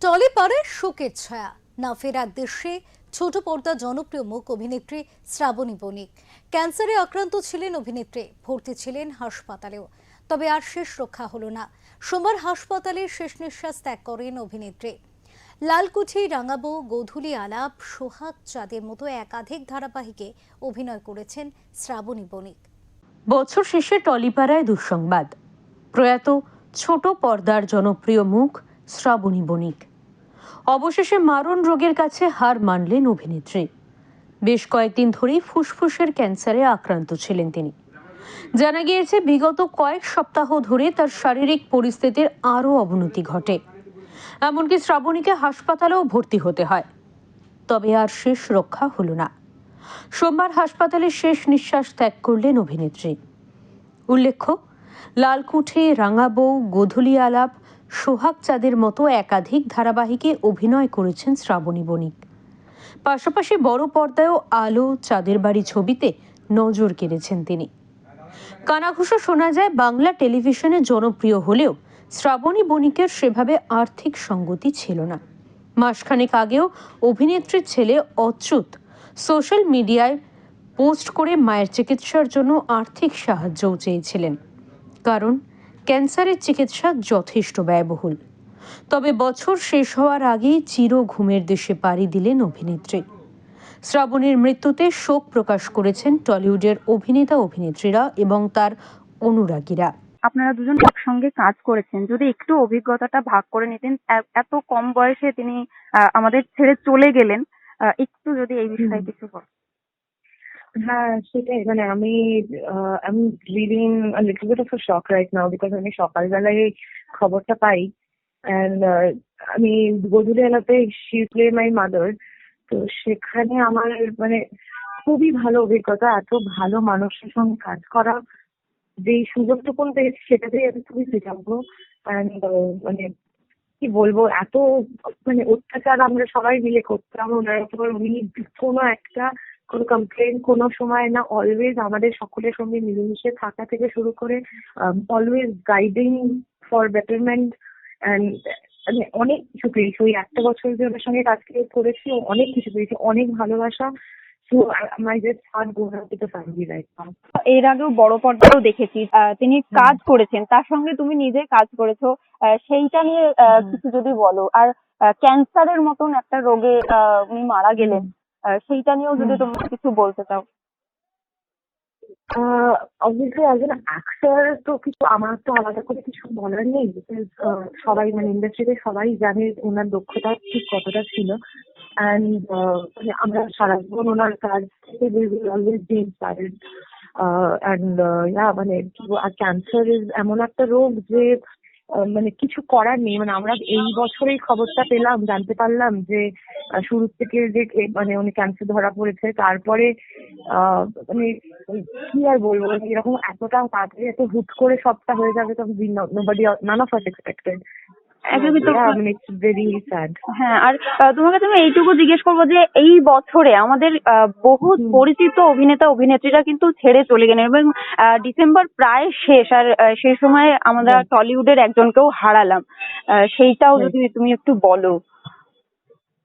টলিপাড়ায় শোকের ছায়া, না ফেরার দেশে ছোট পর্দা জনপ্রিয় মুখ অভিনেত্রী শ্রাবণী বণিক। ক্যান্সারে আক্রান্ত ছিলেন অভিনেত্রী, ভর্তি ছিলেন হাসপাতালেও, তবে আর শেষ রক্ষা হলো না। সোমবার হাসপাতালে শেষ নিঃশ্বাস ত্যাগ করেন অভিনেত্রী। লালকুঠি, রাঙাবো, গোধূলি আলাপ, সোহাগ চাঁদের মতো একাধিক ধারাবাহিকে অভিনয় করেছেন শ্রাবণী বণিক। বছর শেষে টলিপাড়ায় দুঃসংবাদ, প্রয়াত ছোট পর্দার জনপ্রিয় মুখ শ্রাবণী বণিক। অবশেষে মারণ রোগের কাছে হার মানলেন অভিনেত্রী। বেশ কয়েকদিন ধরেই ফুসফুসের ক্যান্সারে আক্রান্ত ছিলেন তিনি। জানা গিয়েছে বিগত কয়েক সপ্তাহ ধরে তার শারীরিক পরিস্থিতির আরও অবনতি ঘটে, এমনকি শ্রাবণীকে হাসপাতালেও ভর্তি হতে হয়। তবে আর শেষ রক্ষা হলো না। সোমবার হাসপাতালে শেষ নিঃশ্বাস ত্যাগ করলেন অভিনেত্রী। উল্লেখ্য, লালকুঠি, রাঙাবো, গোধূলি আলাপ, সোহাগ চাঁদের মতো একাধিক ধারাবাহিকে অভিনয় করেছেন শ্রাবণী বণিক। পাশাপাশি বড় পর্দায়ও আলো, চাঁদের বাড়ি ছবিতে নজর কেড়েছেন তিনি। কানাঘুষো শোনা যায় বাংলা টেলিভিশনে জনপ্রিয় হলেও শ্রাবণী বণিকের সেভাবে আর্থিক সঙ্গতি ছিল না। মাসখানেক আগেও অভিনেত্রীর ছেলে অচ্যুত সোশ্যাল মিডিয়ায় পোস্ট করে মায়ের চিকিৎসার জন্য আর্থিক সাহায্যও চেয়েছিলেন, কারণ ক্যান্সারের চিকিৎসা যথেষ্ট ব্যয়বহুল। তবে বছর শেষ হওয়ার আগেই চির ঘুমের দেশে পাড়ি দিলেন অভিনেত্রী। শ্রাবণীর মৃত্যুতে শোক প্রকাশ করেছেন টলিউডের অভিনেতা অভিনেত্রীরা এবং তার অনুরাগীরা। আপনারা দুজন একসঙ্গে কাজ করেছেন, যদি একটু অভিজ্ঞতাটা ভাগ করে নিতেন। এত কম বয়সে তিনি আমাদের ছেড়ে চলে গেলেন, একটু যদি এই বিষয়ে কিছু বলেন। হ্যাঁ, সেটাই। মানে আমি living a little bit of a shock right now, because আমি সকালবেলায় এই খবরটা পাই। অ্যান্ড আমি গোধূলি আলাপে শি প্লে মাই মাদার। তো সেখানে আমার মানে খুবই ভালো অভিজ্ঞতা। এত ভালো মানুষের সঙ্গে কাজ করা, যেই সুযোগটুকু পেয়েছি সেটাতেই আমি খুবই কৃতজ্ঞ। অ্যান্ড মানে কি বলবো, এত মানে অত্যাচার আমরা সবাই মিলে করতাম ওনার উপর। উনি কোনো কমপ্লেন কোনো সময় না, অলওয়েজ আমাদের সকলের সঙ্গে মিলেমিশে থাকা থেকে শুরু করে always guiding for betterment. And মানে অনেক কিছু পেয়েছি ওই একটা বছর যে ওনার সঙ্গে কাজ করেছি, অনেক কিছু পেয়েছি, অনেক ভালোবাসা। So my just heart goes out to the family right now. এর আগেও বড় পর্দাও দেখেছি তিনি কাজ করেছেন, তার সঙ্গে তুমি নিজে কাজ করেছো, সেইটা নিয়ে কিছু যদি বলো। আর ক্যান্সারের মতন একটা রোগে উনি মারা গেলেন, সেইটা নিয়েও যদি তুমি কিছু বলতে চাও। অবভিয়াসলি একজন অ্যাক্টর তো কিছু আমার তো আলাদা করে কিছু বলার নেই, বিকজ সবাই মানে ইন্ডাস্ট্রিতে সবাই জানে ওনার দক্ষতা ঠিক কতটা ছিল। অ্যান্ড মানে আমরা সারা জীবন ওনার কাজ থেকে we will always be inspired. And মানে আর ক্যান্সার এমন একটা রোগ যে মানে কিছু করার নেই। মানে আমরা এই বছরেই খবরটা পেলাম, জানতে পারলাম যে শুরু থেকে যে মানে উনি ক্যান্সার ধরা পড়েছে। তারপরে মানে কি আর বলবো, মানে এরকম এতটা তাড়াতাড়ি এত হুট করে সবটা হয়ে যাবে তো none of us expected. হ্যাঁ, আর তোমাকে তুমি এইটুকু জিজ্ঞেস করবো যে এই বছরে আমাদের বহু পরিচিত অভিনেতা অভিনেত্রীরা কিন্তু ছেড়ে চলে গেলেন এবং ডিসেম্বর প্রায় শেষ, আর সেই সময় আমরা টলিউডের একজনকেও হারালাম। সেইটাও যদি তুমি একটু বলো।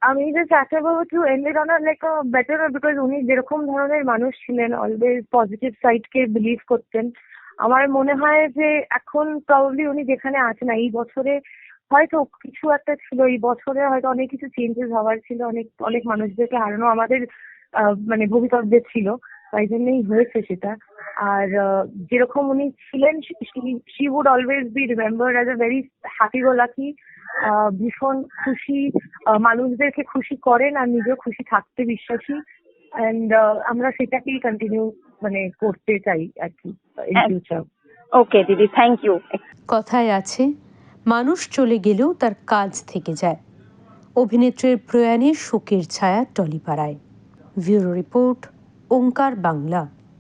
আমি জাস্ট আশা করবো to end it on a like a better, because উনি যেরকম ধরনের মানুষ ছিলেন, অলওয়েজ পজিটিভ সাইডকে বিলিভ করতেন। আমার মনে হয় যে এখন প্রবাবলি উনি যেখানে আছেন এই বছরে হয়তো কিছু একটা ছিল, এই বছরে হয়তো অনেক কিছু চেঞ্জেস হওয়ার ছিল, অনেক অনেক মানুষদেরকে হারানো আমাদের মানে ভবিতব্যে ছিল, তাই জন্যই হয়েছে সেটা। আর যেরকম উনি ছিলেন, she would always be remembered as a very happy go lucky, ভীষণ খুশি, মানুষদেরকে খুশি করেন আর নিজেও খুশি থাকতে বিশ্বাসী। অ্যান্ড আমরা সেটাকেই কন্টিনিউ মানে করতে চাই আর কি ইন ফিউচার। ওকে দিদি, থ্যাংক ইউ। কথায় আছে, মানুষ চলে গেলেও তার কাজ থেকে যায়। অভিনেত্রীর প্রয়াণে শোকের ছায়া টলিপাড়ায়। ব্যুরো রিপোর্ট, ওঙ্কার বাংলা।